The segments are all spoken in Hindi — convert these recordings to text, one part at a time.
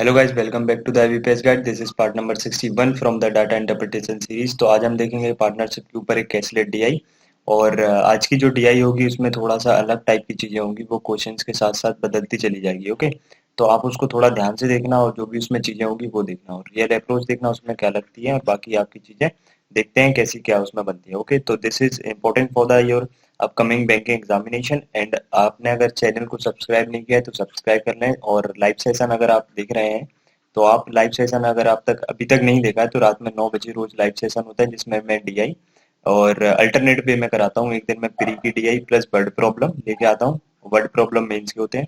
Hello guys, welcome back to the IBPS guide. This is part number 61 from the data interpretation series. तो आज हम देखेंगे पार्टनरशिप के ऊपर एक कैसलेट डीआई। और आज की जो डीआई होगी उसमें थोड़ा सा अलग टाइप की चीजें होंगी, वो क्वेश्चंस के साथ साथ बदलती चली जाएगी। ओके, तो आप उसको थोड़ा ध्यान से देखना और जो भी उसमें चीजें होंगी वो देखना और रियल अप्रोच देखना उसमें क्या लगती है, और बाकी आपकी चीजें देखते हैं कैसी क्या उसमें बनती है। ओके, तो this is important for the your upcoming banking examination. And आपने अगर चैनल को सब्सक्राइब नहीं किया है तो सब्सक्राइब कर लें, और लाइव सेशन अगर आप देख रहे हैं तो आप लाइव सेशन अगर आप तक अभी तक नहीं देखा है तो रात में 9 बजे रोज लाइव सेशन होता है, जिसमें मैं डीआई और अल्टरनेट वे में कराता हूँ। एक दिन में प्री की डीआई प्लस वर्ड प्रॉब्लम लेके आता हूँ, वर्ड प्रॉब्लम मेंस के होते हैं,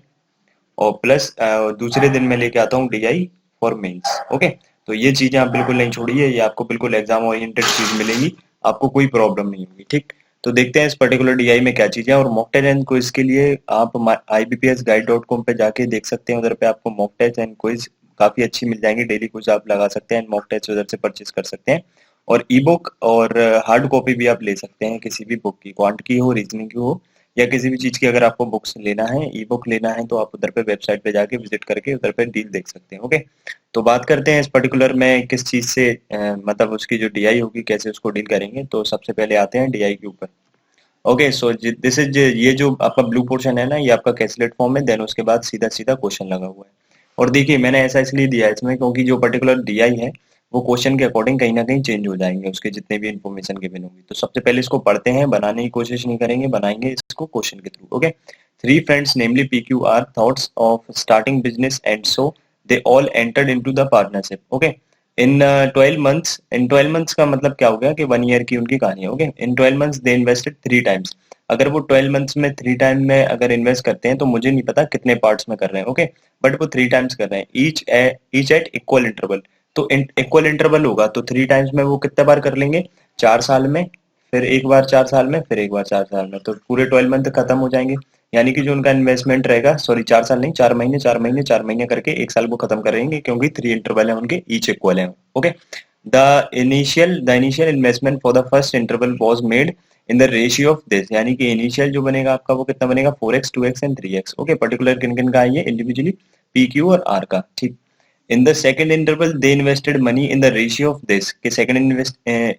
और प्लस दूसरे दिन में लेके आता हूँ डीआई फॉर मेंस। ओके, तो ये चीजें आप बिल्कुल नहीं छोड़िए, ये आपको बिल्कुल एग्जाम ओरिएंटेड चीज मिलेंगी, आपको कोई प्रॉब्लम नहीं होगी। ठीक, तो देखते हैं इस पर्टिकुलर डीआई में क्या चीजें हैं। और मॉक टेस्ट एंड क्विज के लिए आप ibpsguide.com पे जाके देख सकते हैं, उधर पे आपको मॉक टेस्ट एंड क्विज काफी अच्छी मिल जाएंगी। डेली क्विज आप लगा सकते हैं, मॉक टेस्ट उधर से परचेज कर सकते हैं। और ई बुक और हार्ड कॉपी भी आप ले सकते हैं, किसी भी बुक की, क्वांट की हो, रीजनिंग की हो, या किसी भी चीज की अगर आपको बुक्स लेना है, ई बुक लेना है, तो आप उधर पे वेबसाइट पे जाके विजिट करके उधर पे डील देख सकते हैं। ओके, तो बात करते हैं इस पर्टिकुलर में किस चीज से मतलब उसकी जो डीआई होगी कैसे उसको डील करेंगे। तो सबसे पहले आते हैं डीआई के ऊपर। ओके, सो दिस इज, ये जो आपका ब्लू पोर्शन है ना, ये आपका कैसलेट फॉर्म है। देन उसके बाद सीधा सीधा क्वेश्चन लगा हुआ है। और देखिए मैंने ऐसा इसलिए दिया है इसमें क्योंकि जो पर्टिकुलर डीआई है वो क्वेश्चन के अकॉर्डिंग कहीं ना कहीं चेंज हो जाएंगे, उसके जितने भी इन्फॉर्मेशन गिवन होगी। तो सबसे पहले इसको पढ़ते हैं, बनाने की कोशिश नहीं करेंगे, बनाएंगे इसको क्वेश्चन के through. Okay, three friends namely PQR thoughts of starting business and so they all entered into the partnership. Okay, in 12 months, in 12 months का मतलब क्या हो गया कि 1 ईयर की उनकी कहानी है। Okay, in 12 months they invested 3 times. अगर वो 12 मंथ्स में 3 टाइम में अगर इन्वेस्ट करते हैं तो मुझे नहीं पता कितने पार्ट्स में कर रहे हैं। ओके, बट वो 3 टाइम्स कर रहे हैं, ईच एट इक्वल इंटरवल। तो इक्वल इंटरवल होगा तो 3 टाइम्स में वो कितने बार कर लेंगे, 4 साल में, फिर एक बार 4 साल में, फिर एक बार 4 साल में, तो पूरे 12 मंथ खत्म हो जाएंगे। यानी कि जो उनका इन्वेस्टमेंट रहेगा, सॉरी 4 साल नहीं, 4 महीने 4 महीने 4 महीने करके एक साल को खत्म करेंगे, क्योंकि 3 इंटरवल है उनके, ईच इक्वल है। Okay, the initial investment for the first interval was made in the ratio of this। यानी कि इनिशियल जो बनेगा आपका वो कितना बनेगा, 4x 2x and 3x। Okay, particular किन किन का है ये, इंडिविजुअली PQ और R का। ठीक, in the second interval they invested money in the ratio of this, कि सेकंड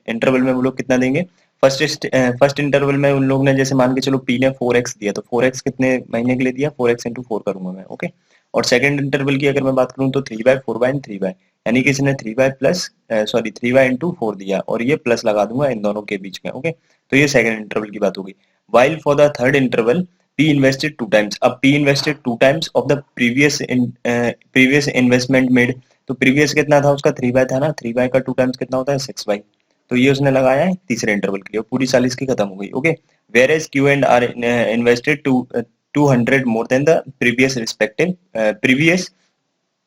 इंटरवल में वो लोग कितना देंगे। फर्स्ट इंटरवल में उन लोग ने, जैसे मान के चलो P ने 4x दिया, तो 4x कितने महीने के लिए दिया, 4x इंटू 4 करूंगा मैं। ओके, और सेकंड इंटरवल की अगर मैं बात करूं तो 3/4 4/, एंड 3/, यानी कि इसने 3/, प्लस सॉरी 3/, इंटू 4 दिया, और ये प्लस लगा दूंगा इन दोनों के बीच में। ओके, तो ये सेकंड इंटरवल की बात होगी। While for the third interval P invested 2 times। अब P invested 2 times of the previous investment made। तो प्रीवियस कितना था उसका, 3/, था ना, 3/, का 2 टाइम्स कितना होता है, 6/। तो ये उसने लगाया है तीसरे इंटरवल के लिए, और पूरी साल इसकी खत्म हो गई। Okay, whereas Q&R invested 200 more than the previous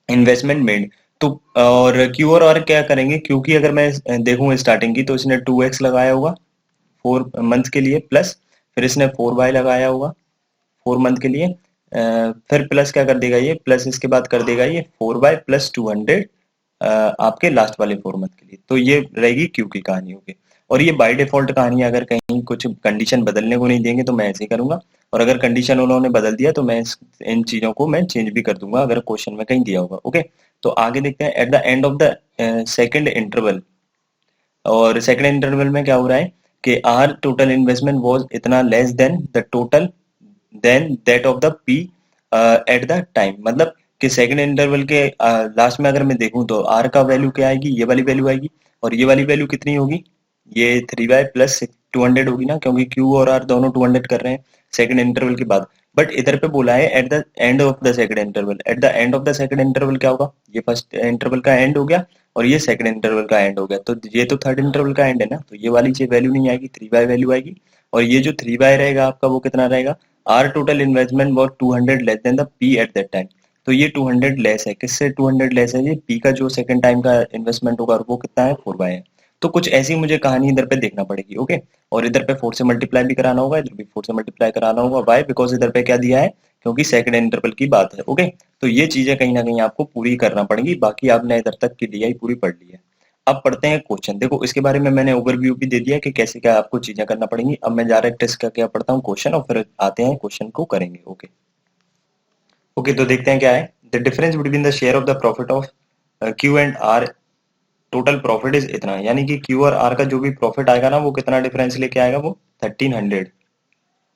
investment made. तो और क्यू और आर क्या करेंगे, क्योंकि अगर मैं देखूं स्टार्टिंग की, तो इसने 2x लगाया होगा 4 मंथ के लिए, प्लस फिर इसने 4/, लगाया होगा 4 मंथ के लिए, फिर प्लस क्या कर देगा ये, प्लस इसके बाद कर देगा ये 4/, प्लस 200 आपके लास्ट वाले 4 मंथ के लिए। तो ये रहेगी क्यू की कहानी होगी। और ये बाय डिफॉल्ट कहानी है, अगर कहीं कुछ कंडीशन बदलने को नहीं देंगे तो मैं ऐसे ही करूंगा, और अगर कंडीशन उन्होंने बदल दिया तो मैं इन चीजों को मैं चेंज भी कर दूंगा अगर क्वेश्चन में कहीं दिया होगा। ओके, तो आगे देखते हैं। At the end of the second interval, और सेकंड इंटरवल में क्या हो रहा है कि आर टोटल इन्वेस्टमेंट वाज इतना less than the total than that of the P at the time. मतलब कि सेकंड इंटरवल के लास्ट में अगर मैं देखूं तो आर का वैल्यू क्या आएगी, ये वाली वैल्यू आएगी, और ये वाली वैल्यू कितनी होगी, ये 3/, प्लस 200 होगी ना, क्योंकि क्यू और आर दोनों 200 कर रहे हैं सेकंड इंटरवल के बाद। बट इधर पे बोला है eight the end of the second interval. Eight the end of the second interval क्या होगा, ये फर्स्ट इंटरवल का एंड हो गया, और ये सेकंड इंटरवल का एंड हो गया, तो ये तो थर्ड इंटरवल का एंड है ना, तो ये वाली वैल्यू नहीं आएगी, 3/, वैल्यू आएगी। और ये जो 3/, रहेगा आपका वो कितना रहेगा, R total investment was 200 less than the P at that time. तो ये 200 लेस है, किससे 200 लेस है, ये पी का जो सेकंड टाइम का इन्वेस्टमेंट होगा वो कितना है, 4/, है। तो कुछ ऐसी मुझे कहानी इधर पे देखना पड़ेगी। ओके, और इधर पे 4 से मल्टीप्लाई भी कराना होगा, इधर भी 4 से मल्टीप्लाई कराना होगा। वाई, बिकॉज इधर पे क्या दिया है, क्योंकि सेकंड इंटरवल की बात है। ओके, तो ये चीजें कहीं ना कहीं आपको पूरी करना पड़ेगी, बाकी आपने इधर तक की डीआई पूरी पढ़ ली है। अब पढ़ते हैं क्वेश्चन। देखो इसके बारे में मैंने ओवरव्यू भी दे दिया कि कैसे क्या आपको चीजें करना पड़ेंगी। अब मैं डायरेक्ट इसका क्या पढ़ता हूँ क्वेश्चन, और फिर आते हैं क्वेश्चन को करेंगे। ओके, ओके, तो देखते हैं क्या है। The difference between the share of the profit of Q and R, total profit is इतना, यानी कि क्यू और आर का जो भी प्रॉफिट आएगा ना वो कितना डिफरेंस लेके आएगा, वो 1300।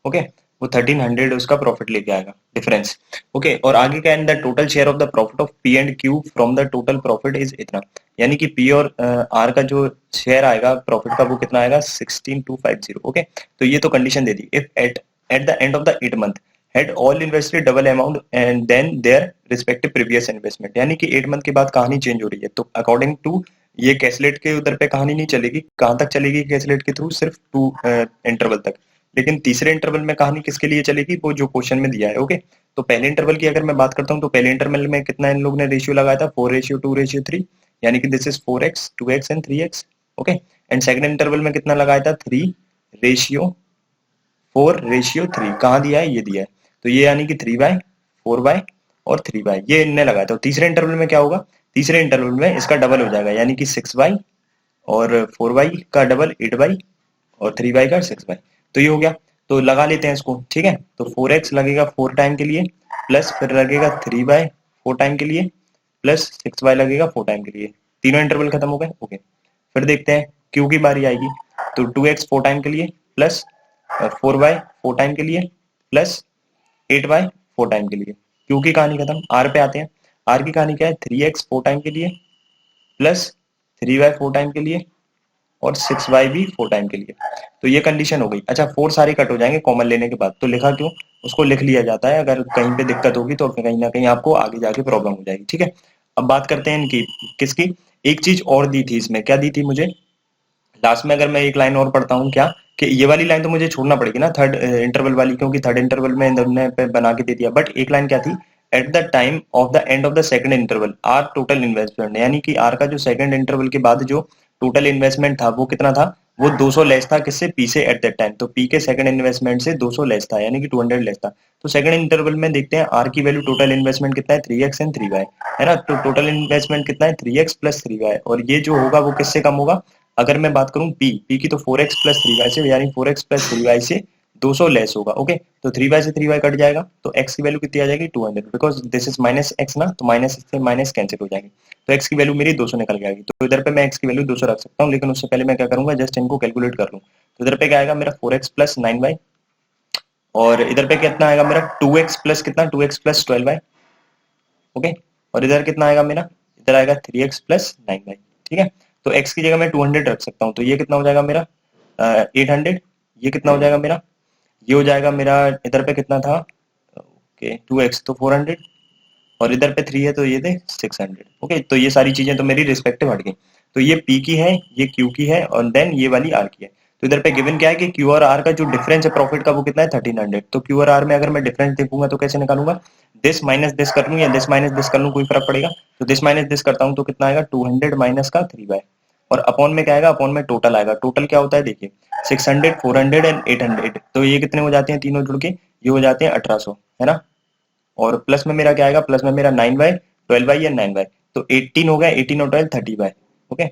ओके, वो 1300 उसका प्रॉफिट लेके आएगा डिफरेंस। ओके, और आगे क्या है, the total share of the profit of P and Q from the total profit is इतना, यानी कि पी और आर का जो शेयर आएगा प्रॉफिट का वो कितना आएगा 16250। ओके, तो ये तो condition they the. If at the end of the 8 month had all invested double amount and then their respective previous investment, यानी कि 8 मंथ के बाद कहानी चेंज हो रही है, तो अकॉर्डिंग टू ये कैसलेट के उधर पे कहानी नहीं चलेगी। कहां तक चलेगी कैसलेट के थ्रू, सिर्फ 2 इंटरवल तक। लेकिन तीसरे इंटरवल में कहानी किसके लिए चलेगी, वो जो क्वेश्चन में दिया है। ओके, तो पहले इंटरवल की अगर मैं बात करता हूँ तो पहले इंटरवल में कितना इन लोग ने रेशियो लगाया था, 4:2:3, यानी कि this is 4x 2x and 3x। Okay, and second interval में कितना लगाया था, 3:4:3। कहाँ दिया है, ये दिया है, तो ये यानी कि 3y 4y और 3y ये इनने लगाया था। तीसरे इंटरवल में क्या होगा, तीसरे इंटरवल में इसका डबल हो जाएगा, यानी कि 6y और 4y का डबल 8y और 3y का 6y। तो ये हो गया, तो लगा लेते हैं इसको। ठीक है, तो 4x लगेगा 4 टाइम के लिए, प्लस फिर लगेगा 3y 4 टाइम के लिए, प्लस 6y लगेगा 4 टाइम के लिए। तीनों इंटरवल खत्म हो गए। ओके, फिर देखते हैं क्यू की बारी आएगी, तो 2x 4 टाइम के लिए, प्लस 4y 4 टाइम के लिए, प्लस 8y 4 टाइम के लिए। क्यू की कहानी खत्म। आर पे आते हैं। आर की कहानी क्या है, 3x 4 टाइम के लिए, प्लस 3y 4 टाइम के लिए, और 6y भी 4 टाइम के लिए। तो ये कंडीशन हो गई। अच्छा, 4 सारे कट हो जाएंगे कॉमन लेने के बाद, तो लिखा क्यों, उसको लिख लिया जाता है। अगर कहीं पे दिक्कत होगी तो कहीं ना कहीं आपको आगे जाके प्रॉब्लम हो जाएगी। ठीक है, अब बात करते हैं इनकी, किसकी। एक चीज और दी थी इसमें, क्या दी थी मुझे लास्ट में, अगर मैं एक लाइन और पढ़ता हूँ क्या, कि ये वाली लाइन तो मुझे छोड़ना पड़ेगी ना, थर्ड इंटरवल वाली, क्योंकि थर्ड इंटरवल में इन्होंने पे बना के दे दिया। बट एक लाइन क्या थी, at the time of the end of the second interval R total investment, यानी कि आर का जो सेकंड इंटरवल के बाद जो टोटल इन्वेस्टमेंट था वो कितना था, वो 200 लेस था। किससे, पी से एट दैट टाइम, तो पी के सेकंड इन्वेस्टमेंट से 200 लेस था, यानी कि 200 लेस था। तो सेकंड इंटरवल में देखते हैं आर की वैल्यू, टोटल इन्वेस्टमेंट कितना है, 3x एंड 3y, है ना। तो टोटल इन्वेस्टमेंट कितना है, 3x प्लस 3y, और ये जो होगा वो किससे कम होगा, अगर मैं बात करूं पी की, तो 4x प्लस 3y से, यानी 4x प्लस 3y से 200 लेस होगा। ओके, तो 3y से 3y कट जाएगा, तो x की वैल्यू कितनी आ जाएगी, 200, because this is minus x ना, तो माइनस से माइनस कैंसिल हो जाएगी, तो x की वैल्यू मेरी 200 निकल के आएगी। तो इधर पे मैं x की वैल्यू 200 रख सकता हूँ, लेकिन उससे पहले मैं क्या करूंगा, जस्ट इनको कैलकुलेट कर लूँ। तो इधर पे क्या आएगा मेरा 4x प्लस 9y, और इधर पे कितना आएगा मेरा 2x प्लस कितना, 2x प्लस 12y। ओके, और इधर कितना आएगा मेरा, इधर आएगा 3x प्लस 9y। ठीक है, तो x की जगह मैं 200 रख सकता हूँ, तो ये कितना हो जाएगा मेरा 800। ये कितना हो जाएगा मेरा, ये हो जाएगा मेरा, इधर पे कितना था, ओके 2x तो 400, और इधर पे 3 है तो ये थे 600। ओके, तो ये सारी चीजें तो मेरी रिस्पेक्टिव हट गई। तो ये p की है, ये q की है, और देन ये वाली r की है। तो इधर पे गिवन क्या है कि q और r का जो डिफरेंस है प्रॉफिट का वो कितना है 1300। तो q और r में अगर मैं डिफरेंस देखूंगा तो कैसे निकालूंगा, दिस माइनस दिस कर लूं या दिस माइनस दिस कर लूं, कोई फर्क पड़ेगा। तो दिस माइनस दिस करता हूं तो कितना आएगा 200 माइनस का 3y, और अपॉन में क्या आएगा, अपॉन में टोटल आएगा। टोटल क्या होता है देखिए, 600 400 एंड 800, तो ये कितने हो जाते हैं तीनों जुड़ के, ये हो जाते हैं 1800, है ना। और प्लस में मेरा क्या आएगा, प्लस में मेरा 9y 12y या 9y, तो 18 हो गया, 18 और 12 30y। ओके,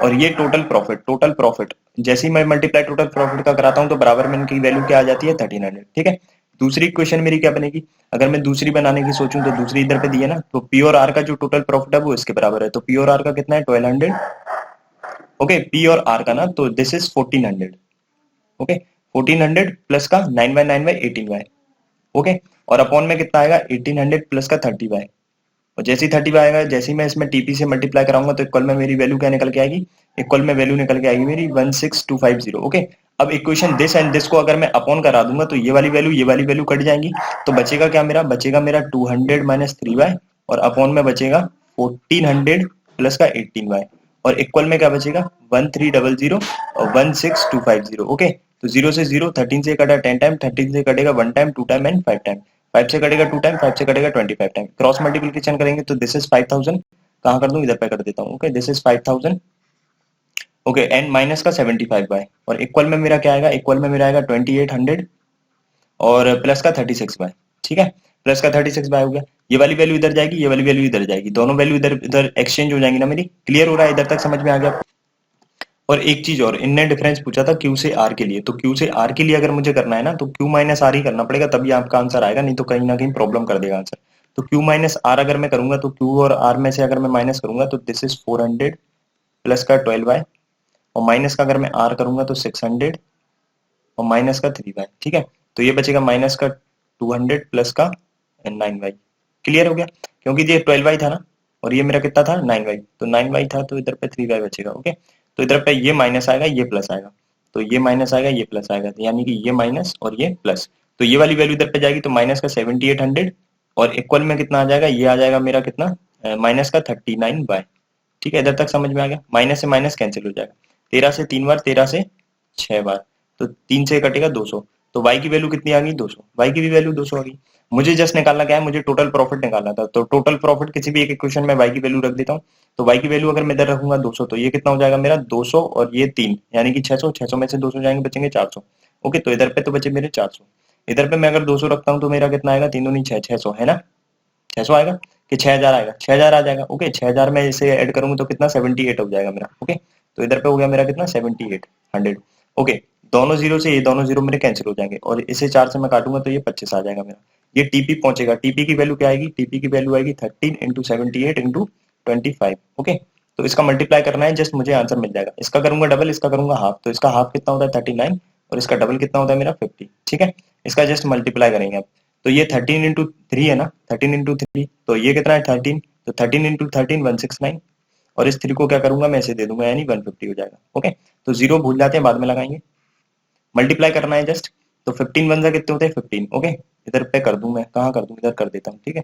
और ये टोटल प्रॉफिट, टोटल प्रॉफिट जैसे ही मैं मल्टीप्लाई टोटल प्रॉफिट का कराता हूँ तो बराबर में इनकी वैल्यू क्या आ जाती है 1300। ठीक है, दूसरी क्वेश्चन मेरी क्या बनेगी, अगर मैं दूसरी बनाने की सोचूं तो दूसरी इधर पे दी है ना, तो पी और आर का जो टोटल प्रॉफिट है वो इसके बराबर है। तो पी और आर का कितना है 1200। ओके, पी और आर का ना, तो दिस इज 1400। ओके, 1400 प्लस का 9y 18y। ओके, और अपॉन में कितना आएगा 1800 प्लस का 30y, और जैसे ही 30 आएगा, जैसे ही मैं इसमें टीपी से मल्टीप्लाई कराऊंगा तो इक्वल में मेरी वैल्यू क्या निकल के आएगी, इक्वल में वैल्यू निकल के आएगी मेरी 16250। ओके, अब इक्वेशन दिस एंड दिस को अगर मैं अपॉन करा दूंगा तो ये वाली वैल्यू कट जाएंगी, तो बचेगा क्या मेरा, बचेगा मेरा 200 माइनस 3y, और अपॉन में बचेगा 1400 प्लस का 18y, और इक्वल में क्या बचेगा 1300 और 16250। ओके, तो 0 से 0, 13 से कटा 10 टाइम, 13 से कटेगा 1 टाइम 2 टाइम एंड 5 टाइम, 5 से कटेगा 2 टाइम, 5 से कटेगा 25 टाइम। क्रॉस मल्टीप्लिकेशन करेंगे तो दिस इज 5000, कहाँ कर दूं, इधर पे कर देता हूँ। Okay, this is 5000। Okay, and minus का 75y, और इक्वल में मेरा क्या आएगा, इक्वल में मेरा आएगा 2800 और प्लस का 36y। ठीक है, प्लस का 36y हो गया, ये वाली वैल्यू इधर जाएगी, ये वाली वैल्यू इधर जाएगी, दोनों वैल्यू इधर इधर एक्सचेंज हो जाएंगी ना मेरी। क्लियर हो रहा है, इधर तक समझ में आ गया। और एक चीज और, इनने डिफरेंस पूछा था क्यू से आर के लिए, तो क्यू से आर के लिए अगर मुझे करना है ना तो क्यू माइनस आर ही करना पड़ेगा, तभी आपका आंसर आएगा, नहीं तो कहीं ना कहीं प्रॉब्लम कर देगा आंसर। तो Q माइनस आर अगर मैं करूंगा तो Q और R में से अगर मैं माइनस करूंगा तो दिस इज 400 प्लस का 12y, और माइनस का अगर मैं R करूंगा तो 600 और माइनस का 3y। ठीक है, तो ये बचेगा माइनस का 200 प्लस का 9y। क्लियर हो गया, क्योंकि ये 12y था ना और ये मेरा कितना था 9y, तो 9y था तो इधर पे 3y बचेगा। ओके, तो इधर पे ये माइनस आएगा ये प्लस आएगा, तो ये माइनस आएगा ये प्लस आएगा, तो यानी कि ये माइनस और ये प्लस, तो ये वाली वैल्यू इधर पे जाएगी तो माइनस का 7800 और इक्वल में कितना आ जाएगा, ये आ जाएगा मेरा कितना माइनस का 39y। ठीक है, इधर तक समझ में आ गया, माइनस से माइनस कैंसिल हो जाएगा, 13 से 3 बार, 13 से 6 बार, तो 3 से कटेगा 200, तो y की वैल्यू कितनी आ गई 200, y की भी वैल्यू 200 आ गई। मुझे जस्ट निकालना क्या है, मुझे टोटल प्रॉफिट निकालना था, तो टोटल प्रॉफिट किसी भी एक इक्वेशन में y की वैल्यू रख देता हूँ, तो y की वैल्यू अगर मैं इधर रखूंगा 200 तो ये कितना हो जाएगा मेरा 200 और ये 3 यानी कि 600, 600 में से 200 जाएंगे बचेंगे 400। ओके, तो इधर पे तो बचे मेरे 400, इधर पे मैं अगर 200 रखता हूँ तो मेरा कितना आएगा, तीनों नहीं 600 है ना, 600 आएगा कि 6000 आएगा, 6000 आ जाएगा। ओके, 6000 में इसे ऐड करूंगा तो कितना 78 हो जाएगा मेरा। ओके, तो इधर पे हो गया मेरा कितना 7800। ओके, दोनों जीरो से ये दोनों जीरो मेरे कैंसिल हो जाएंगे और इसे 4 से मैं काटूंगा तो ये 25 आ जाएगा मेरा। ये टीपी पहुंचेगा, टीपी की वैल्यू क्या आएगी, टीपी की वैल्यू आएगी 13 इंटू 78 इंटू 25। ओके, तो इसका मल्टीप्लाई करना है, जस्ट मुझे आंसर मिल जाएगा। इसका करूंगा डबल, इसका करूंगा हाफ, तो इसका हाफ कितना होता है 39 और इसका डबल कितना होता है मेरा 50। ठीक है, इसका जस्ट मल्टीप्लाई करेंगे आप, तो ये 13 इंटू 3 है ना, 13 इंटू 3, तो ये कितना है 13, तो 13 इंटू 13 169 और इस 3 को क्या करूंगा मैं इसे दे दूंगा यानी 150 हो जाएगा। ओके, तो जीरो भूल जाते हैं बाद में लगाएंगे, मल्टीप्लाई करना है जस्ट, तो 15 वन जा कितने होते हैं 15। ओके, इधर पे कर दूं, मैं कहाँ कर दूं, इधर कर देता हूँ। ठीक है,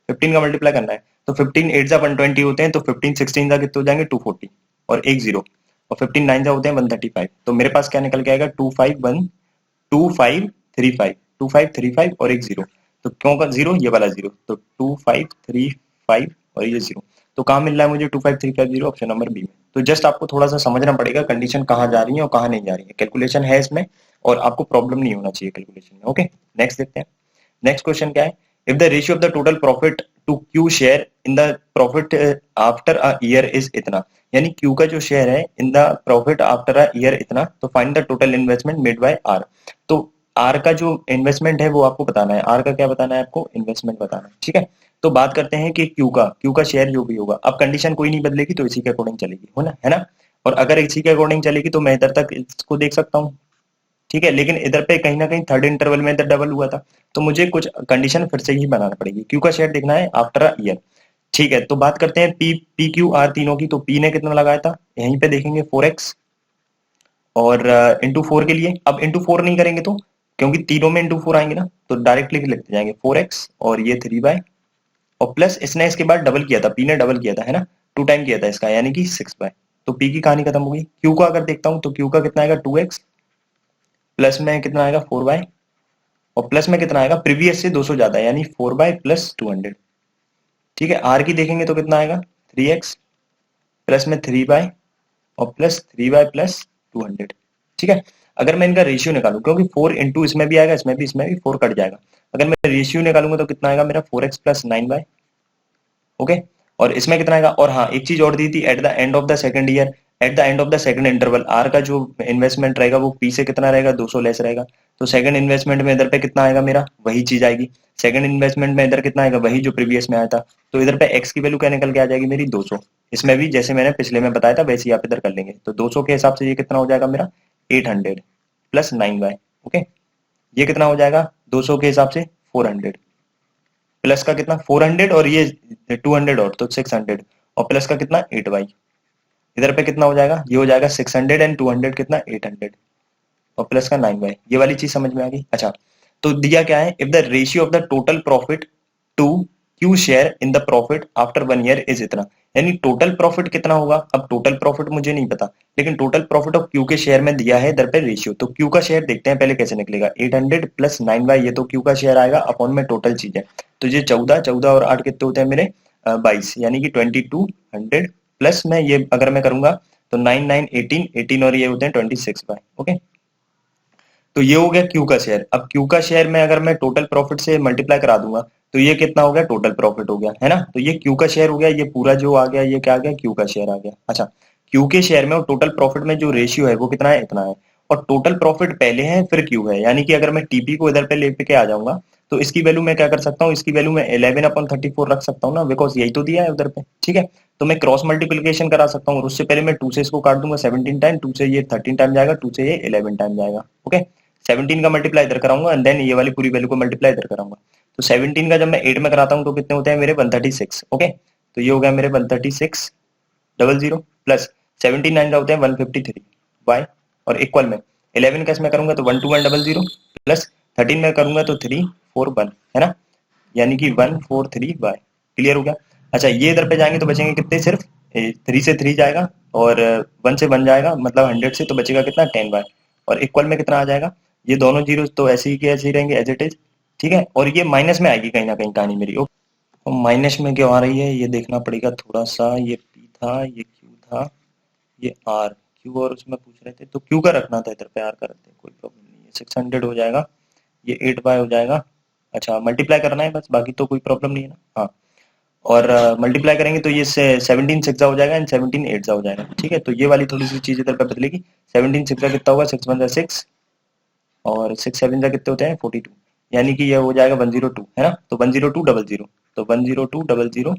15 का मल्टीप्लाई करना है, तो 15 8 जा 120 होते हैं, तो 15 16 जा कितने हो जाएंगे 240 और एक जीरो, और 15 9 जा होते हैं 135, तो मेरे पास क्या निकल के आएगा 2535 2535 और एक जीरो, तो क्यों का जीरो, ये वाला जीरो, तो 2535 और ये जीरो, तो कहाँ मिल रहा है मुझे 25350, ऑप्शन नंबर बी में। तो जस्ट आपको थोड़ा सा समझना पड़ेगा कंडीशन कहाँ जा रही है और कहाँ नहीं जा रही है, कैलकुलेशन है इसमें और आपको प्रॉब्लम नहीं होना चाहिए कैलकुलेशन में। ओके, नेक्स्ट देखते हैं। नेक्स्ट क्वेश्चन क्या है, if the ratio of the total profit to Q share in the profit after a year is इतना, यानी क्यू का जो शेयर है in the profit after a year इतना, तो find the total investment made by R. तो आर का जो इन्वेस्टमेंट है वो आपको बताना है, आर का क्या बताना है आपको, इन्वेस्टमेंट बताना है। ठीक है, तो बात करते हैं कि क्यू का शेयर जो भी होगा, अब कंडीशन कोई नहीं बदलेगी तो इसी के अकॉर्डिंग चलेगी, हो ना, है ना, और अगर इसी के अकॉर्डिंग चलेगी तो मैं इधर तक इसको देख सकता हूँ। ठीक है, लेकिन इधर पे कहीं ना कहीं थर्ड इंटरवल में इधर डबल हुआ था, तो मुझे कुछ कंडीशन फिर से ही बनाना पड़ेगी, क्यू का शेयर देखना है आफ्टर अ ईयर। ठीक है, तो बात करते हैं पी पी क्यू आर तीनों की, तो पी ने कितना लगाया था यहीं पे देखेंगे 4x, और इंटू 4 के लिए अब इंटू 4 नहीं करेंगे तो, क्योंकि तीनों में इंटू 4 आएंगे ना, तो डायरेक्टली लिखते जाएंगे 4x और ये 3y, और प्लस इसने इसके बाद डबल किया था, पी ने डबल किया था है ना, 2 टाइम किया था इसका यानी कि 6y, तो पी की कहानी खत्म हो गई। क्यू का अगर देखता हूं तो क्यू का कितना आएगा 2x, प्लस में कितना आएगा 4y, और प्लस में कितना आएगा प्रीवियस से 200 ज्यादा है यानी 4y प्लस 200। ठीक है, आर की देखेंगे तो कितना आएगा 3x प्लस में 3y और प्लस 3y प्लस 200। ठीक है, अगर मैं इनका रेशियो निकालूं, क्योंकि 4 इंटू इसमें भी आएगा इसमें भी 4 कट जाएगा, अगर मैं रेशियो निकालूंगा तो कितना आएगा मेरा 4x प्लस 9y। ओके, और इसमें कितना आएगा, और हाँ एक चीज और दी थी, at the end of the second year, at the end of the second interval R का जो इन्वेस्टमेंट रहेगा वो पी से कितना रहेगा 200 लेस रहेगा, तो सेकंड इन्वेस्टमेंट में इधर पे कितना आएगा मेरा वही चीज आएगी, सेकंड इन्वेस्टमेंट में इधर कितना आएगा वही जो प्रीवियस में आया था, तो इधर पे एक्स की वैल्यू क्या निकल के आ जाएगी मेरी 200, इसमें भी जैसे मैंने पिछले में बताया था वैसे ही आप इधर कर लेंगे, तो 200 के हिसाब से ये कितना हो जाएगा मेरा 800 प्लस 9y। ओके, ये कितना हो जाएगा 200 के हिसाब से 400, प्लस का कितना 400 और ये 200 और तो 600, और प्लस का कितना 8y, इधर पे कितना हो जाएगा, ये हो जाएगा 600 एंड 200 कितना 800, और प्लस का 9y, ये वाली चीज समझ में आ गई। अच्छा, तो दिया क्या है, if the ratio of the total profit to Q share in the profit after 1 year is इतना, यानी टोटल प्रॉफिट कितना होगा, अब टोटल प्रॉफिट मुझे नहीं पता, लेकिन टोटल प्रॉफिट ऑफ क्यू के शेयर में दिया है इधर पे रेशियो, तो क्यू का शेयर देखते हैं पहले कैसे निकलेगा, 800 प्लस 9y, ये तो क्यू का शेयर आएगा अपॉन में टोटल चीज है, तो ये 14 14 और 8 कितने होते हैं मेरे 22 यानी कि 2200, प्लस में ये अगर मैं करूंगा तो 9 9 18 18 और ये होते हैं 26y। ओके, तो ये हो गया क्यू का शेयर। अब क्यू का शेयर में अगर मैं टोटल प्रॉफिट से मल्टीप्लाई करा दूंगा तो ये कितना हो गया टोटल प्रॉफिट हो गया है ना, तो ये क्यू का शेयर हो गया, ये पूरा जो आ गया ये क्या आ गया क्यू का शेयर आ गया। अच्छा, क्यू के शेयर में और टोटल प्रॉफिट में जो रेशियो है वो कितना है इतना है, और टोटल प्रॉफिट पहले है फिर क्यू है, यानी कि अगर मैं टीपी को इधर पे लेके आ जाऊंगा तो इसकी वैल्यू मैं क्या कर सकता हूँ, इसकी वैल्यू मैं 11/34 रख सकता हूँ ना, बिकॉज यही तो दिया है उधर पे, ठीक है। तो मैं क्रॉस मल्टीप्लीकेशन करा सकता हूँ, और उससे पहले मैं 2 से इसको काट दूंगा 17 टाइम, 2 से ये 13 टाइम जाएगा, 2 से ये 11 टाइम जाएगा, ओके। 17 का मल्टीप्लाई इधर कराऊंगा एंड देन ये वाली पूरी वैल्यू को मल्टीप्लाई इधर कराऊंगा। तो 17 का जब मैं 8 में कराता हूँ तो कितने होते हैं मेरे 136, ओके। तो ये हो गया मेरे 13600 प्लस 79 का होते हैं 153 वाई, और इक्वल में 11 का इसमें करूंगा तो 12100 प्लस 13 में करूंगा तो 341, है ना, यानी कि 143 वाई। क्लियर हो गया। अच्छा ये इधर पे जाएंगे तो बचेंगे कितने, सिर्फ 3 से 3 जाएगा और 1 से 1 जाएगा, मतलब 100 से, तो बचेगा कितना 10 वाई, और इक्वल में कितना आ जाएगा, ये दोनों जीरो तो ऐसे ही के ऐसे ही रहेंगे एज इट इज, ठीक है। और ये माइनस में आएगी कहीं ना कहीं कहानी मेरी, ओके। और माइनस में क्यों आ रही है ये देखना पड़ेगा थोड़ा सा, ये पी था, ये क्यू था, ये आर, क्यू और उसमें पूछ रहे थे तो क्यू का रखना था, इधर पे आर का रखते हैं, कोई प्रॉब्लम नहीं है। 600 हो जाएगा, ये 8 बाय हो जाएगा, अच्छा मल्टीप्लाई करना है बस, बाकी तो कोई प्रॉब्लम नहीं है ना, हाँ। और मल्टीप्लाई करेंगे तो ये 17 सिक्स हो जाएगा एंड 17 एट हो जाएगा, ठीक है। तो ये वाली थोड़ी सी चीज इधर पे बदलेगी। 17 सिक्स कितना होगा, 6 1 6 और 6 7 कितने होते हैं 42, यानी कि ये हो जाएगा 102, है ना। तो 10200, तो 10200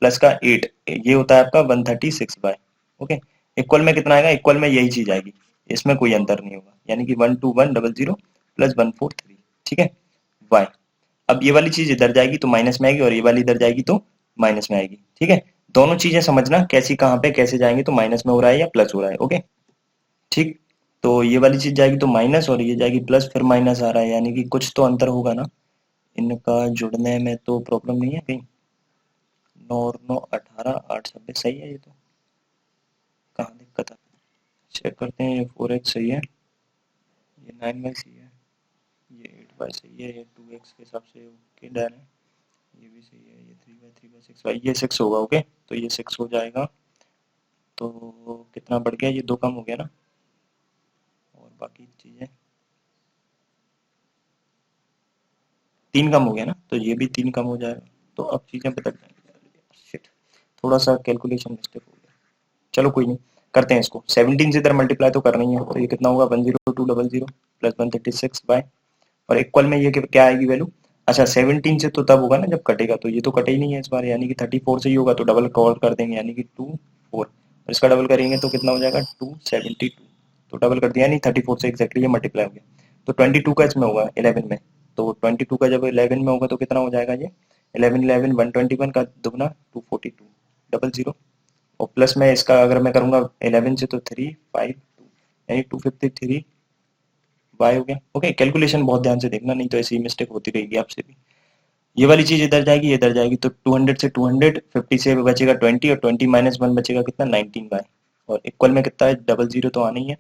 प्लस का 8, ये होता है आपका 136 बाय, ओके। इक्वल में कितना आएगा, इक्वल में यही चीज आएगी, इसमें कोई अंतर नहीं होगा, यानी कि 12100 प्लस 143, ठीक है, वाई। अब ये वाली चीज इधर जाएगी तो माइनस में आएगी, और ये वाली इधर जाएगी तो माइनस में आएगी, ठीक है। दोनों चीजें समझना कैसी कहाँ पे कैसे जाएंगे, तो माइनस में हो रहा है या प्लस हो रहा है, ओके, ठीक। तो ये वाली चीज जाएगी तो माइनस, और ये जाएगी प्लस, फिर माइनस आ रहा है, यानी कि कुछ तो अंतर होगा ना, इनका जुड़ने में तो प्रॉब्लम नहीं है कहीं। 9 और 9 18, 8 26 सही है, ये तो कहाँ दिक्कत है, चेक करते हैं। ये 4x सही है, ये 9y सही है, ये 8y सही है, ये 2x के हिसाब से ओके डन है, ये भी सही है, ये 3y 6y, ये 6 होगा, ओके। तो ये 6 हो जाएगा, तो कितना बढ़ गया, ये 2 कम हो गया ना, और बाकी चीजें 3 कम हो गया ना, तो ये भी 3 कम हो जाएगा, तो अब चीजें बदल जाएंगी। शिट, थोड़ा सा कैलकुलेशन मिस्टेक हो गया, चलो कोई नहीं, करते हैं इसको। 17 से इधर मल्टीप्लाई तो करना ही है, तो ये कितना होगा 10200 प्लस 136 बाय, और इक्वल में ये क्या आएगी वैल्यू, अच्छा 17 से तो तब होगा ना जब कटेगा, तो ये तो कटे ही नहीं है इस बार, यानी कि 34 से ही होगा, तो डबल कॉल कर देंगे, यानी कि 2 4, और इसका डबल करेंगे तो कितना हो जाएगा 272, तो डबल कर दिया, नहीं 34 से एग्जैक्टली ये मल्टीप्लाई हो गया, तो 22 का इसमें होगा 11 में, तो 22 का जब 11 में होगा तो कितना हो जाएगा ये 11 11 121 का दुगना 242 डबल जीरो, और प्लस में इसका अगर मैं करूंगा 11 से तो 352, यानी 253 बाय हो गया, ओके। कैलकुलेशन बहुत ध्यान से देखना, नहीं तो ऐसी मिस्टेक होती रहेगी आपसे भी। ये वाली चीज इधर जाएगी, ये इधर जाएगी, तो 200 से 200, 50 से बचेगा 20, और 20 माइनस 1 बचेगा कितना 19 बाय, और इक्वल में कितना है डबल जीरो तो आना ही है,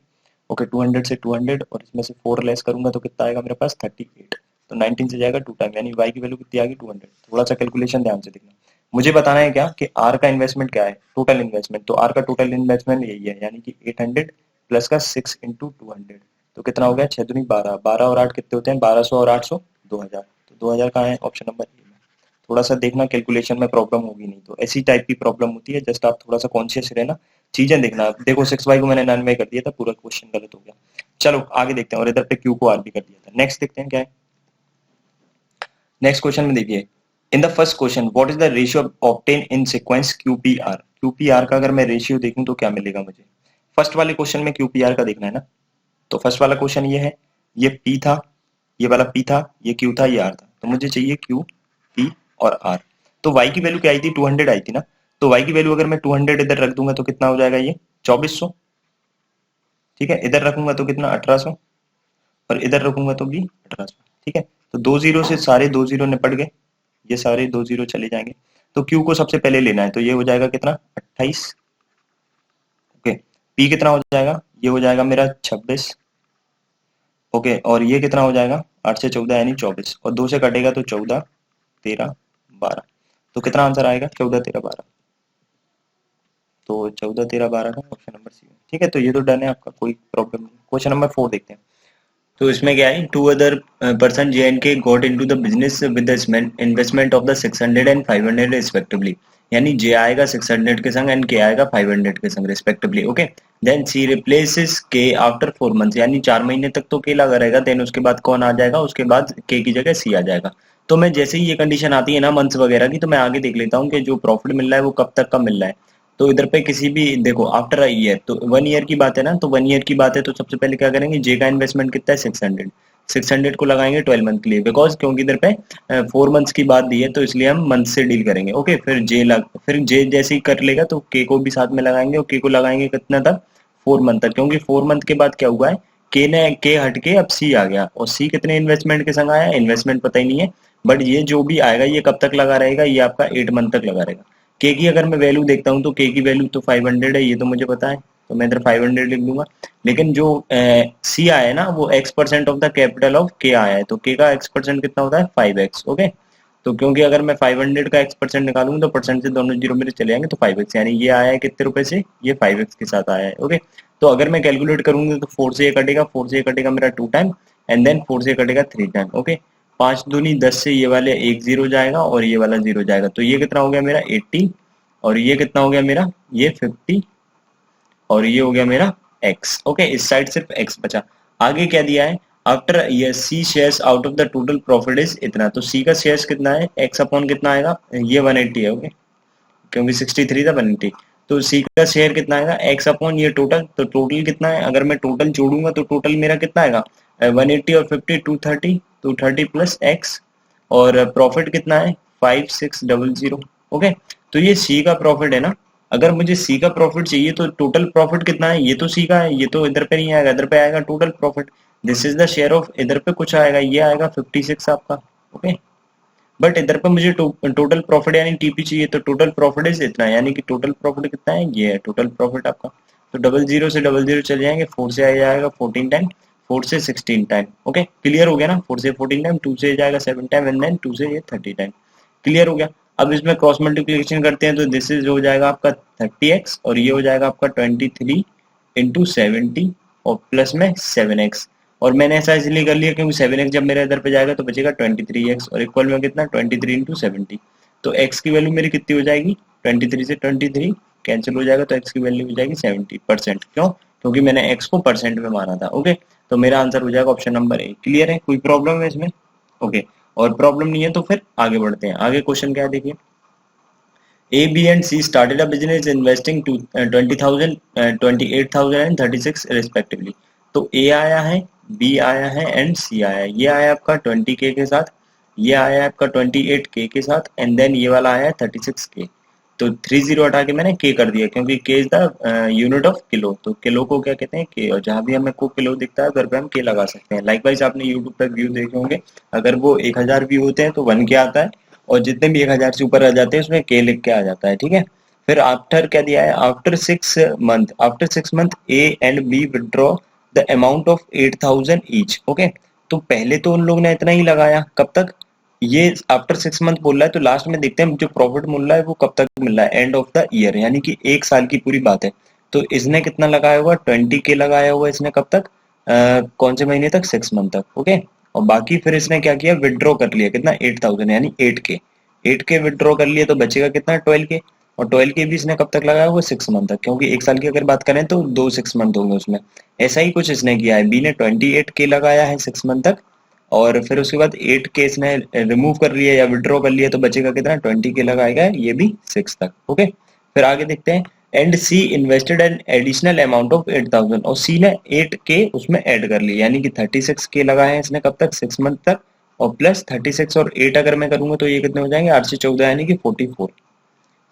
ओके। 200 से 200 और इसमें से 4 लेस करूंगा तो कितना आएगा मेरे पास 38, तो 19 से जाएगा 2 टाइम, यानी y की वैल्यू कितनी आ गई 200। थोड़ा सा कैलकुलेशन ध्यान से देखना, मुझे बताना है क्या कि r का इन्वेस्टमेंट क्या है, टोटल इन्वेस्टमेंट, तो r का टोटल इन्वेस्टमेंट यही है, यानी कि 800 प्लस का 6 इंटू 200, तो कितना हो गया 6 दूनी 12, 12 और 8 कितने होते हैं 1200 और 800 2000, तो 2000 कहाँ है ऑप्शन नंबर ए में। थोड़ा सा देखना कैलकुलेशन में प्रॉब्लम होगी, नहीं तो ऐसी टाइप की प्रॉब्लम होती है, जस्ट आप थोड़ा सा कॉन्शियस रहना, चीजें देखना। देखो 6y को मैंने 9y कर दिया था, पूरा क्वेश्चन गलत हो गया। चलो आगे देखते हैं, और इधर पे q को r भी कर दिया था। नेक्स्ट देखते हैं क्या है, नेक्स्ट क्वेश्चन में देखिए, in the first question what is the ratio obtain in sequence QPR, QPR का अगर मैं रेशियो देखूं तो क्या मिलेगा मुझे, फर्स्ट वाले क्वेश्चन में QPR का देखना है ना, तो फर्स्ट वाला क्वेश्चन ये है, ये P था, ये वाला P था, ये Q था, ये R था, तो मुझे चाहिए Q P और R। तो Y की वैल्यू क्या आई थी 200 आई थी ना, तो Y की वैल्यू अगर मैं 200 इधर रख दूंगा तो कितना हो जाएगा ये 2400, ठीक है। इधर रखूंगा तो कितना 1800, और इधर रखूंगा तो भी 1800, ठीक है। तो 2 जीरो से सारे 2 जीरो निपट गए, ये सारे 2 जीरो चले जाएंगे, तो Q को सबसे पहले लेना है, तो ये हो जाएगा कितना 28, ओके। P कितना हो जाएगा, ये हो जाएगा मेरा 26, ओके। और ये कितना हो जाएगा 8 से 14 यानी 24, और 2 से कटेगा तो 14 13 12, तो कितना आंसर आएगा 14 13 12, तो 14 13 12 का ऑप्शन नंबर सी है, ठीक है। तो ये तो डन है आपका, कोई प्रॉब्लम नहीं। क्वेश्चन नंबर 4 देखते हैं, तो इसमें क्या है, two other person J and K got into the business with the investment of the 600 and 500 respectively यानी जे आएगा 600 के संग एंड के आएगा 500 के संग रिस्पेक्टिवली। ओके, देन सी रिप्लेसेस के आफ्टर 4 मंथ्स, यानी 4 महीने तक तो के लगा रहेगा, देन उसके बाद कौन आ जाएगा, उसके बाद के की जगह सी आ जाएगा। तो मैं जैसे ही ये कंडीशन आती है ना मंथ्स वगैरह की, तो मैं आगे देख लेता हूँ कि जो प्रॉफिट मिल रहा है वो कब तक का मिल रहा है। तो इधर पे किसी भी देखो आफ्टर अ ईयर, तो 1 ईयर की बात है ना, तो 1 ईयर की बात है, तो सबसे पहले क्या करेंगे, जे का इन्वेस्टमेंट कितना है 600, 600 को लगाएंगे 12 मंथ के लिए, बिकॉज क्योंकि इधर पे 4 मंथ्स की बात दी है, तो इसलिए हम मंथ से डील करेंगे। ओके, फिर जे जैसे ही कर लेगा तो के को भी साथ में लगाएंगे, और के को लगाएंगे कितना तक, 4 मंथ तक, क्योंकि 4 मंथ के बाद क्या हुआ है, के हट के अब सी आ गया, और सी कितने इन्वेस्टमेंट के संग आया, इन्वेस्टमेंट पता ही नहीं है, बट ये जो भी आएगा ये कब तक लगा रहेगा, ये आपका 8 मंथ तक लगा रहेगा। के की अगर मैं वैल्यू देखता हूँ तो के की वैल्यू तो 500 है, ये तो मुझे पता है, तो मैं इधर 500 लिख दूंगा। लेकिन जो सी आया है ना, वो x% of the capital of के आया है, तो के का x% कितना होता है 5x। ओके, तो क्योंकि अगर मैं 500 का x% निकालूंगा तो परसेंट से दोनों जीरो मेरे चले जाएंगे, तो 5x, यानी ये आया है कितने रुपए से, ये 5x के साथ आया है। ओके, तो अगर मैं कैलकुलेट करूंगा तो 4 से ये कटेगा, 4 से ये कटेगा मेरा 2 टाइम, एंड देन 4 से कटेगा 3 टाइम। ओके, 5 दूनी 10 से ये वाले एक जीरो जाएगा और ये वाला जीरो जाएगा, तो ये कितना हो गया मेरा 80, और ये कितना हो गया मेरा, ये 50, और ये हो गया मेरा x। ओके, इस साइड सिर्फ x बचा। आगे क्या दिया है, आफ्टर ये C shares out of the total profit is इतना, तो सी का शेयर्स कितना है, x अपॉन कितना आएगा, ये 180 है। ओके, क्योंकि 63 था 180, तो सी का शेयर कितना आएगा, x अपॉन ये टोटल, तो टोटल कितना है, अगर मैं टोटल जोड़ूंगा तो टोटल मेरा कितना आएगा, 180 और 50 230, 230 प्लस x, और प्रॉफिट कितना है 5600। ओके, तो ये सी का प्रॉफिट है ना। अगर मुझे सी का प्रॉफिट चाहिए तो टोटल प्रॉफिट कितना है, ये तो सी का है, ये तो इधर पे नहीं आएगा, इधर पे आएगा total profit, this is the share of, इधर पे कुछ आएगा, ये आएगा 56 आपका। ओके, बट इधर पे मुझे टोटल प्रॉफिट यानी टीपी चाहिए, तो टोटल प्रॉफिट इज इतना, यानी कि टोटल प्रॉफिट कितना है, ये है टोटल प्रॉफिट आपका। तो डबल जीरो से डबल जीरो चले जाएंगे, 4 से आ जाएगा 14 टाइम, 4 से 16 टाइम। ओके, क्लियर हो गया ना, 4 से 14 टाइम, 2 से जाएगा 7 टाइम, एंड देन 2 से ये 30 टाइम। क्लियर हो गया। अब इसमें क्रॉस मल्टीप्लीकेशन करते हैं, तो दिस इज हो जाएगा आपका 30x, और ये हो जाएगा आपका 23 इंटू 70, और प्लस में 7x, और मैंने ऐसा इसलिए कर लिया क्योंकि 7x जब मेरे इधर पे जाएगा तो बचेगा 23x, और इक्वल में कितना 23 इंटू 70, तो x की वैल्यू मेरी कितनी हो जाएगी, 23 से 23 कैंसिल हो जाएगा, तो x की वैल्यू हो जाएगी 70%। क्यों, क्योंकि मैंने x को परसेंट में माना था। ओके, तो मेरा आंसर हो जाएगा ऑप्शन नंबर ए। क्लियर है, कोई प्रॉब्लम है इसमें? ओके, और प्रॉब्लम नहीं है तो फिर आगे बढ़ते हैं। आगे क्वेश्चन क्या है देखिए, A, B and C started a business investing to 20,000, 28,000 and 36 respectively। तो A आया है, B आया है एंड C आया है। ये आया आपका 20K के साथ, ये आया आपका 28K के साथ, एंड देन ये वाला आया 36K। तो 30 हटा के मैंने K कर दिया, क्योंकि K is the unit of kilo, तो किलो को क्या कहते हैं K, और जहां भी हमें को किलो दिखता है उधर पे हम K लगा सकते हैं। लाइकवाइज आपने यूट्यूब पे व्यू देखे होंगे, अगर वो 1000 व्यू होते हैं तो 1K आता है, और जितने भी 1000 से ऊपर आ जाते हैं उसमें के लिख के आ जाता है। ठीक है, फिर आफ्टर क्या दिया है, after 6 month A and B withdraw the amount of 8,000 each. Okay, तो पहले तो उन लोग ने इतना ही लगाया, कब तक, ये आफ्टर 6 मंथ बोल रहा है, तो लास्ट में देखते हैं जो प्रॉफिट मिल रहा है वो कब तक मिल रहा है, एंड ऑफ द ईयर, यानी कि एक साल की पूरी बात है। तो इसने कितना लगाया हुआ, 20K लगाया हुआ इसने, कब तक, कौन से महीने तक, 6 मंथ तक। ओके, और बाकी फिर इसने क्या किया, विड्रॉ कर लिया कितना, 8,000 यानी 8K, 8K विड्रॉ कर लिए, तो बचेगा कितना 12K, और 12K भी इसने कब तक लगाया हुआ, 6 मंथ तक, क्योंकि एक साल की अगर बात करें तो 2 6 मंथ होंगे उसमें। ऐसा ही कुछ इसने किया है, बी ने 28K लगाया है 6 मंथ तक, और फिर उसके बाद 8K इसने रिमूव कर लिया या विड्रॉ कर लिया, तो बचेगा कितना 20K लगाएगा, ये भी 6 तक। ओके, फिर आगे देखते हैं, and C invested an additional amount of 8,000, और सी ने 8K उसमें ऐड कर लिया, यानी कि 36K लगाए हैं इसने कब तक, 6 मंथ तक, और प्लस 36 और 8 अगर मैं करूंगा तो ये कितने हो जाएंगे, 8 से 14 यानी कि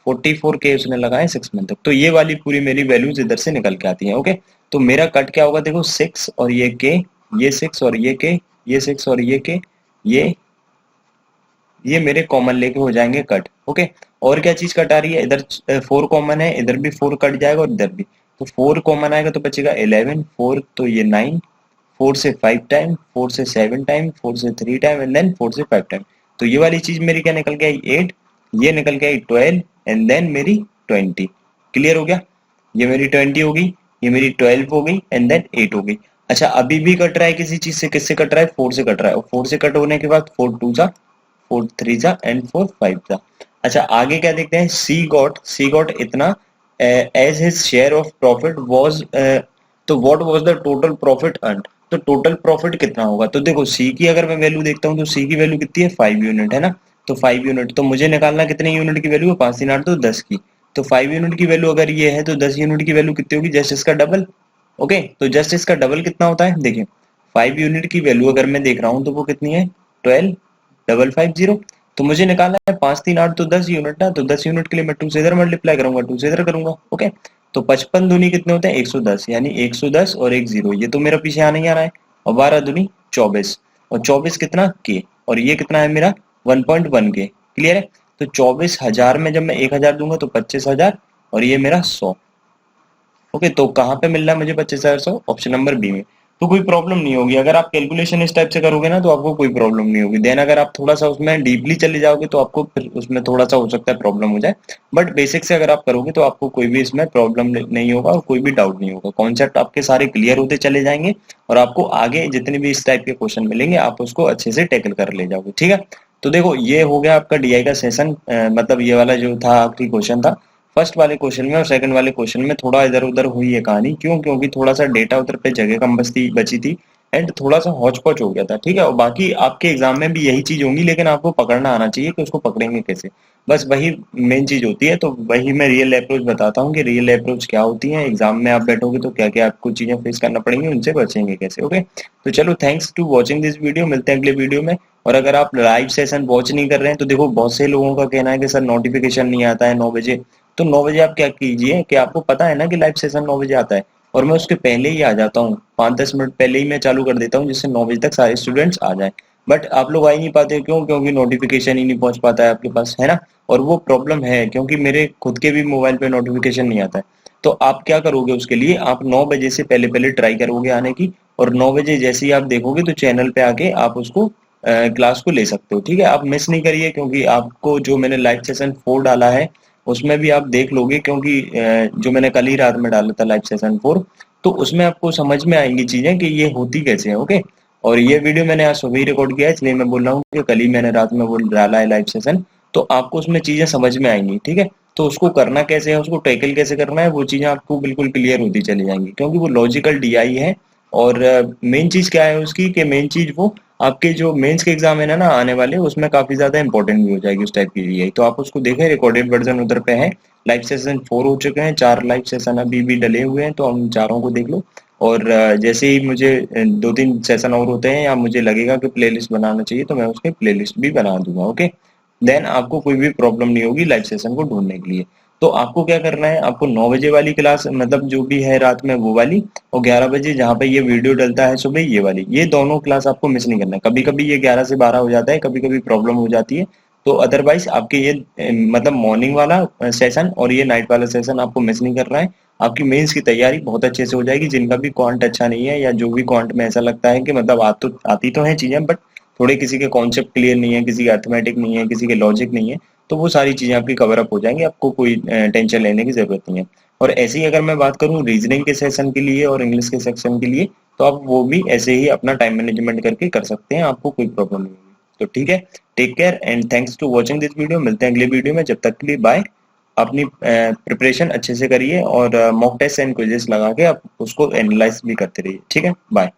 44K उसने लगाए 6 मंथ तक। तो ये वाली पूरी मेरी वैल्यूज इधर से निकल के आती है। ओके, तो मेरा कट क्या होगा, देखो 6 और ये K, ये 6 और ये K, ये 6 और ये K, ये मेरे कॉमन लेके हो जाएंगे कट। ओके, और क्या चीज कट आ रही है, इधर 4 कॉमन है, इधर भी 4 कट जाएगा, और इधर भी, तो 4 कॉमन आएगा तो बचेगा 11, 4 तो ये 9, 4 से 5 टाइम, 4 से 7 टाइम, 4 से 3 टाइम, एंड देन 4 से 5 टाइम। तो ये वाली चीज मेरी क्या निकल के आई 8, ये निकल के आई 12, एंड देन मेरी 20। क्लियर हो गया, ये मेरी 20 हो गई, ये मेरी 12 हो गई, एंड देन 8 हो गई। अच्छा, अभी भी कट रहा है किसी चीज से, किससे कट रहा है, 4 से कट रहा है, और 4 से कट होने के बाद 4 2 जा, 4 3 जा, एंड 4 5 जा। अच्छा आगे क्या देखते हैं, सी गॉट इतना as his share of profit was, तो what was the total profit earn, तो टोटल प्रॉफिट कितना होगा। तो देखो सी की अगर मैं वैल्यू देखता हूँ तो सी की वैल्यू कितनी है 5 यूनिट है ना, तो 5 यूनिट, तो मुझे निकालना कितने यूनिट की वैल्यू है, 5 3 8 तो 10 की। तो 5 यूनिट की वैल्यू अगर ये है तो 10 यूनिट की वैल्यू कितनी होगी, जस्ट इसका डबल। ओके, तो जस्ट इसका डबल कितना होता है, देखिए 5 यूनिट की वैल्यू अगर मैं देख रहा हूँ तो वो कितनी है 12,550। तो मुझे निकालना है 5 3 8 तो 10 यूनिट ना, तो 10 यूनिट के लिए मैं 2 से इधर मल्टीप्लाई करूंगा, 2 से इधर करूंगा। ओके, तो 55 दूनी कितने होते हैं 110, यानी 110 और एक जीरो, ये तो मेरा पीछे आने ही आ रहा है। और 12 दूनी 24, और 24 कितना के, और ये कितना है मेरा 1.1 के। क्लियर है, तो 24,000 में जब मैं 1,000 दूंगा तो 25,000, और ये मेरा 100। ओके, तो कहाँ पे मिल रहा है मुझे 25,100, ऑप्शन नंबर बी में। तो कोई प्रॉब्लम नहीं होगी अगर आप कैलकुलेशन इस टाइप से करोगे ना, तो आपको कोई प्रॉब्लम नहीं होगी। देन अगर आप थोड़ा सा उसमें डीपली चले जाओगे तो आपको फिर उसमें थोड़ा सा हो सकता है प्रॉब्लम हो जाए, बट बेसिक से अगर आप करोगे तो आपको कोई भी इसमें प्रॉब्लम नहीं होगा और कोई भी डाउट नहीं होगा, कॉन्सेप्ट आपके सारे क्लियर होते चले जाएंगे, और आपको आगे जितने भी इस टाइप के क्वेश्चन मिलेंगे आप उसको अच्छे से टैकल कर ले जाओगे। ठीक है, तो देखो ये हो गया आपका डीआई का सेशन, मतलब ये वाला जो था आखिरी क्वेश्चन था। फर्स्ट वाले क्वेश्चन में और सेकंड वाले क्वेश्चन में थोड़ा इधर उधर हुई है कहानी, क्यों, क्योंकि थोड़ा सा डेटा उधर पे जगह कम बची थी, एंड थोड़ा सा हौच पौच हो गया था। ठीक है, और बाकी आपके एग्जाम में भी यही चीज होंगी, लेकिन आपको पकड़ना आना चाहिए कि उसको पकड़ेंगे कैसे, बस वही मेन चीज होती है। तो वही मैं रियल अप्रोच बताता हूँ कि रियल अप्रोच क्या होती है, एग्जाम में आप बैठोगे तो क्या क्या आपको चीजें फेस करना पड़ेंगी, उनसे बचेंगे कैसे। ओके, तो चलो thanks to watching this video, मिलते हैं अगले वीडियो में। और अगर आप लाइव सेशन वॉच नहीं कर रहे हैं तो देखो बहुत से लोगों का कहना है कि सर नोटिफिकेशन नहीं आता है 9 बजे, तो 9 बजे आप क्या कीजिए कि आपको पता है ना कि लाइव सेशन 9 बजे आता है, और मैं उसके पहले ही आ जाता हूँ, 5 10 मिनट पहले ही मैं चालू कर देता हूँ, जिससे 9 बजे तक सारे स्टूडेंट्स आ जाए। बट आप लोग आ ही नहीं पाते, क्यों, क्योंकि नोटिफिकेशन ही नहीं पहुंच पाता है आपके पास, है ना। और वो प्रॉब्लम है क्योंकि मेरे खुद के भी मोबाइल पे नोटिफिकेशन नहीं आता है। तो आप क्या करोगे उसके लिए, आप 9 बजे से पहले पहले ट्राई करोगे आने की, और 9 बजे जैसे ही आप देखोगे तो चैनल पे आके आप उसको क्लास को ले सकते हो। ठीक है, आप मिस नहीं करिए, क्योंकि आपको जो मैंने लाइव सेशन 4 डाला है उसमें भी आप देख लोगे, क्योंकि जो मैंने कल ही रात में डाला था लाइव सेशन 4, तो उसमें आपको समझ में आएंगी चीजें कि ये होती कैसे है। ओके, और ये वीडियो मैंने आज सुबह ही रिकॉर्ड किया है, इसलिए मैं बोल रहा हूँ कि कल ही मैंने रात में वो डाला है लाइव सेशन, तो आपको उसमें चीजें समझ में आएंगी। ठीक है, तो उसको करना कैसे है, उसको टैकल कैसे करना है, वो चीजें आपको बिल्कुल क्लियर होती चली जाएंगी, क्योंकि वो लॉजिकल डीआई है। और मेन चीज क्या है उसकी, कि मेन चीज वो आपके जो मेंस के एग्जाम है ना आने वाले, उसमें काफी ज्यादा इंपॉर्टेंट भी हो जाएगी उस टाइप की डीआई। तो आप उसको देखें, रिकॉर्डेड वर्जन उधर पे है। लाइव सेशन 4 हो चुके हैं, 4 लाइव सेशन अभी भी डले हुए हैं, तो हम चारों को देख लो। और जैसे ही मुझे 2 3 सेशन और होते हैं या मुझे लगेगा कि प्लेलिस्ट बनाना चाहिए तो मैं उसकी प्लेलिस्ट भी बना दूंगा। ओके, देन आपको कोई भी प्रॉब्लम नहीं होगी लाइव सेशन को ढूंढने के लिए। तो आपको क्या करना है, आपको 9 बजे वाली क्लास मतलब जो भी है रात में वो वाली, और 11 बजे जहाँ पे ये वीडियो डलता है सुबह ये वाली, ये दोनों क्लास आपको मिस नहीं करना है। कभी कभी ये 11 से 12 हो जाता है, कभी कभी प्रॉब्लम हो जाती है, तो अदरवाइज आपके ये मतलब मॉर्निंग वाला सेशन और ये नाइट वाला सेशन आपको मिस नहीं करना है। आपकी मेंस की तैयारी बहुत अच्छे से हो जाएगी। जिनका भी क्वांट अच्छा नहीं है, या जो भी क्वांट में ऐसा लगता है कि मतलब आती तो है चीजें, बट थोड़े किसी के कॉन्सेप्ट क्लियर नहीं है, किसी के अर्थमेटिक नहीं है, किसी के लॉजिक नहीं है, तो वो सारी चीजें आपकी कवर अप हो जाएंगी, आपको कोई टेंशन लेने की जरूरत नहीं है। और ऐसे ही अगर मैं बात करूं रीजनिंग के सेशन के लिए और इंग्लिश के सेक्शन के लिए, तो आप वो भी ऐसे ही अपना टाइम मैनेजमेंट करके कर सकते हैं, आपको कोई प्रॉब्लम नहीं होगी। तो ठीक है, take care and thanks to watching this video, मिलते हैं अगले वीडियो में, जब तक के लिए बाय। अपनी प्रिपरेशन अच्छे से करिए और मॉक टेस्ट एंड क्विजेस लगा के आप उसको एनालाइज भी करते रहिए। ठीक है, बाय।